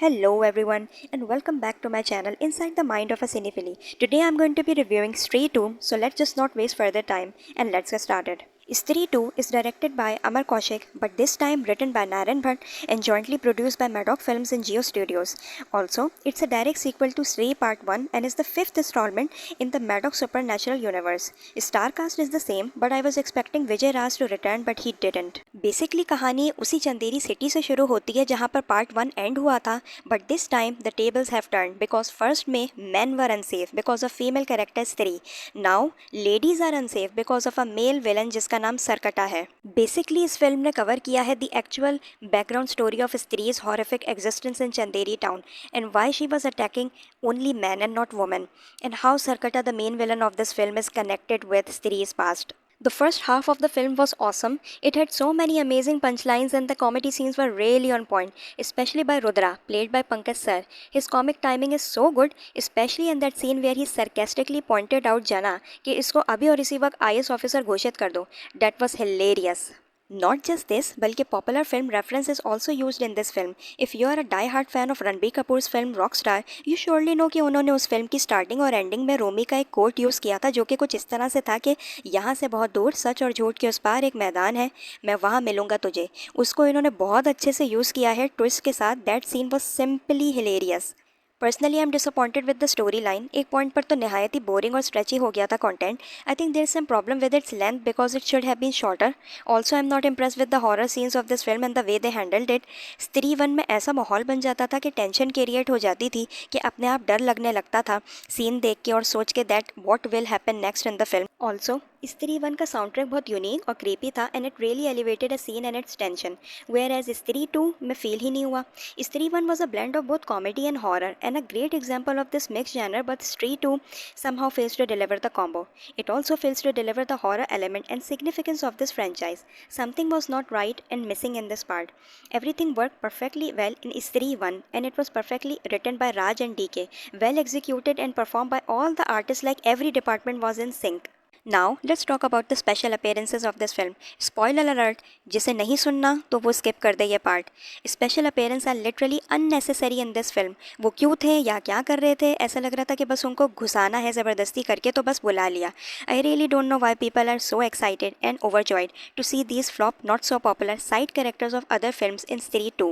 Hello everyone and welcome back to my channel Inside the Mind of a Cinephile. Today I'm going to be reviewing Stree 2, so let's just not waste further time and let's get started. Stree 2 is directed by Amar Kaushik but this time written by Naren Bhatt and jointly produced by Maddock Films and Geo Studios. Also, it's a direct sequel to Stree Part 1 and is the fifth installment in the Maddock Supernatural universe. Star cast is the same but I was expecting Vijay Raj to return but he didn't. Basically कहानी उसी Chanderi city से शुरू होती है जहाँ पर part 1 and हुआ था. But this time the tables have turned because first May men were unsafe because of female character Stree. Now ladies are unsafe because of a male villain जिसका नाम सरकटा है. Basically इस फिल्म ने cover किया है the actual background story of Stree's horrific existence in Chanderi town and why she was attacking only men and not women, and how Sarkata, the main villain of this film, is connected with Stree's past. The first half of the film was awesome. It had so many amazing punchlines and the comedy scenes were really on point, especially by Rudra, played by Pankaj Sir. His comic timing is so good, especially in that scene where he sarcastically pointed out Jana कि इसको अभी और इसी वक्त IS officer घोषित कर दो. That was hilarious. Not just this, बल्कि popular film reference is also used in this film. If you are a die-hard fan of Ranbir कपूर's film Rockstar, you surely know कि उन्होंने उस फिल्म की स्टार्टिंग और ending में रोमी का एक कोट यूज़ किया था जो कि कुछ इस तरह से था कि यहाँ से बहुत दूर सच और झूठ के उस पार एक मैदान है, मैं वहाँ मिलूंगा तुझे. उसको इन्होंने बहुत अच्छे से यूज़ किया है ट्विस्ट के साथ. That scene was simply hilarious. Personally I am disappointed with the story line. एक पॉइंट पर तो नहायत ही बोरिंग और स्ट्रेची हो गया था content. I think there is some problem with its length because it should have been shorter. Also I am not impress with the horror scenes of this film and the way they handled it. Stree one में ऐसा माहौल बन जाता था कि tension create हो जाती थी कि अपने आप डर लगने लगता था सीन देख के और सोच के that what will happen next in the film. Also Stree one का साउंड ट्रैक बहुत यूनिक और क्रीपी था and it really elevated a scene and its tension, whereas Stree two में फील ही नहीं हुआ. Stree one was a blend of both comedy and horror and a great example of this mixed genre, but Stree 2 somehow fails to deliver the combo. It also fails to deliver the horror element and significance of this franchise. Something was not right and missing in this part. Everything worked perfectly well in Stree 1 and it was perfectly written by Raj and DK, well executed and performed by all the artists like every department was in sync. Now let's talk about the special appearances of this film. Spoiler alert, जिसे नहीं सुनना तो वो skip कर दे ये part. Special appearances are literally unnecessary in this film. वो क्यों थे या क्या कर रहे थे, ऐसा लग रहा था कि बस उनको घुसाना है ज़बरदस्ती करके तो बस बुला लिया. I really don't know why people are so excited and overjoyed to see these flop not so popular side characters of other films in Stree 2.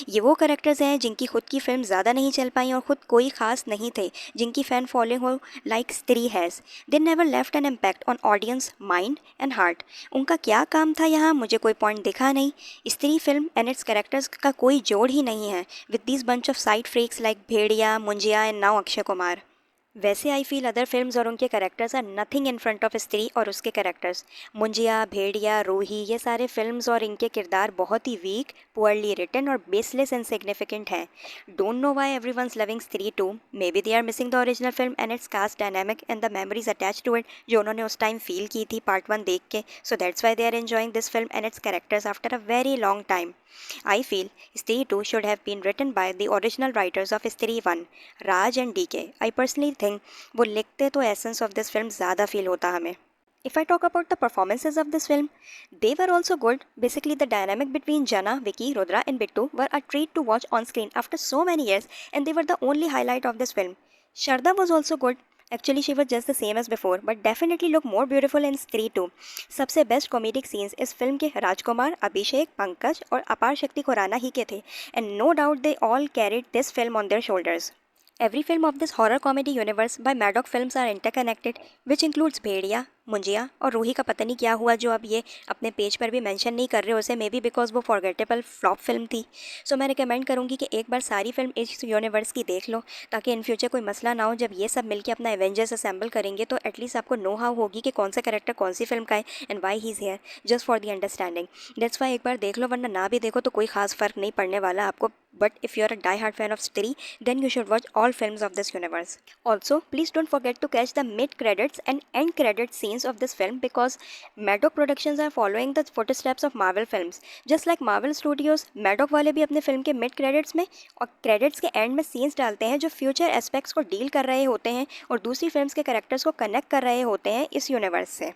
ये वो कैरेक्टर्स हैं जिनकी खुद की फिल्म ज़्यादा नहीं चल पाई और ख़ुद कोई ख़ास नहीं थे जिनकी फ़ैन फॉलोइंग हो लाइक स्त्री has. They never left an impact on audience mind and heart. उनका क्या काम था यहाँ, मुझे कोई पॉइंट दिखा नहीं. स्त्री फिल्म एंड इट्स कैरेक्टर्स का कोई जोड़ ही नहीं है with this bunch of side freaks like Bhediya, Munjya and now Akshay Kumar. वैसे आई फील अदर फिल्म्स और उनके characters are nothing in front of Stree और उसके कैरेक्टर्स. मुंजिया, भेड़िया, रूही, ये सारे फिल्म्स और इनके किरदार बहुत ही वीक, पुअरली रिटन और बेसलेस एंड सिग्निफिकेंट हैं. Don't know why everyone's loving Stree too. Maybe they are missing the original film and its cast dynamic and the memories attach to it जो उन्होंने उस टाइम फील की थी part 1 देख के. So that's why they are enjoying this film and its characters after a very long time. I feel Stree 2 should have been written by the original writers of Stree 1, Raj and DK. I personally think वो लिखते तो essence of this film ज़्यादा feel होता हमें. If I talk about the performances of this film, they were also good. Basically, the dynamic between Jana, Vicky, Rudra, and Bittu were a treat to watch on screen after so many years, and they were the only highlight of this film. Sharda was also good. Actually, she was just the same as before, but definitely looked more beautiful in Stree 2. सबसे best comedic scenes इस film के राजकुमार, अभिषेक, पंकज और अपार शक्ति खुराना ही के थे, and no doubt they all carried this film on their shoulders. Every film of this horror comedy universe by Maddock Films are interconnected, which includes भेड़िया, मुंजिया और रूही का पता नहीं क्या हुआ जो अब ये अपने पेज पर भी मेंशन नहीं कर रहे उसे, मे बी बिकॉज वो फॉरगेटेबल फ्लॉप फिल्म थी. सो मैं रिकमेंड करूँगी कि एक बार सारी फिल्म इस यूनिवर्स की देख लो ताकि इन फ्यूचर कोई मसला ना हो. जब ये सब मिलकर अपना एवेंजर्स असेंबल करेंगे तो एटलीस्ट आपको नो हाउ होगी कि कौन सा कैरेक्टर कौन सी फिल्म का है and why he is here, just for the understanding. That's why एक बार देख लो, वरना ना भी देखो तो कोई खास फ़र्क नहीं पड़ने वाला आपको. But if you are a die-hard fan of Stree, then you should watch all films of this universe. Also, please don't forget to catch the mid-credits and end-credits scenes of this film because Maddock Productions are following the footsteps of Marvel films. Just like Marvel Studios, Maddock वाले भी अपने film के mid-credits में और credits के end में scenes डालते हैं जो future aspects को deal कर रहे होते हैं और दूसरी films के characters को connect कर रहे होते हैं इस universe से.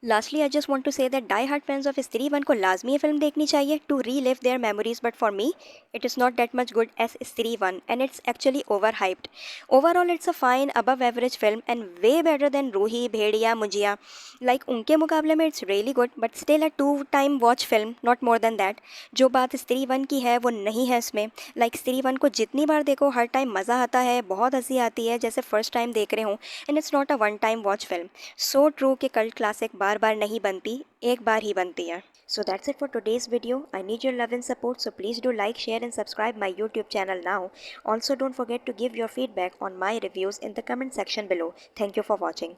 Lastly I just want to say that die hard fans of Stree one को लाजमी ये फिल्म देखनी चाहिए to relive their memories, but for me it is not that much good as Stree one and it's actually overhyped. Overall it's a fine above average film and way better than Roohi, Bhediya, Munjya. Like उनके मुकाबले में it's really good but still a two time watch film, not more than that. जो बात स्त्री one की है वो नहीं है इसमें. लाइक स्त्री वन को जितनी बार देखो हर टाइम मज़ा आता है, बहुत हंसी आती है जैसे फर्स्ट टाइम देख रहे हो. And it's not a one time watch film. So true कि कल्ट क्लासिक बार बार नहीं बनती, एक बार ही बनती है. So that's it for today's video. I need your love and support, so please do like, share and subscribe my YouTube channel now. Also don't forget to give your feedback on my reviews in the comment section below. Thank you for watching.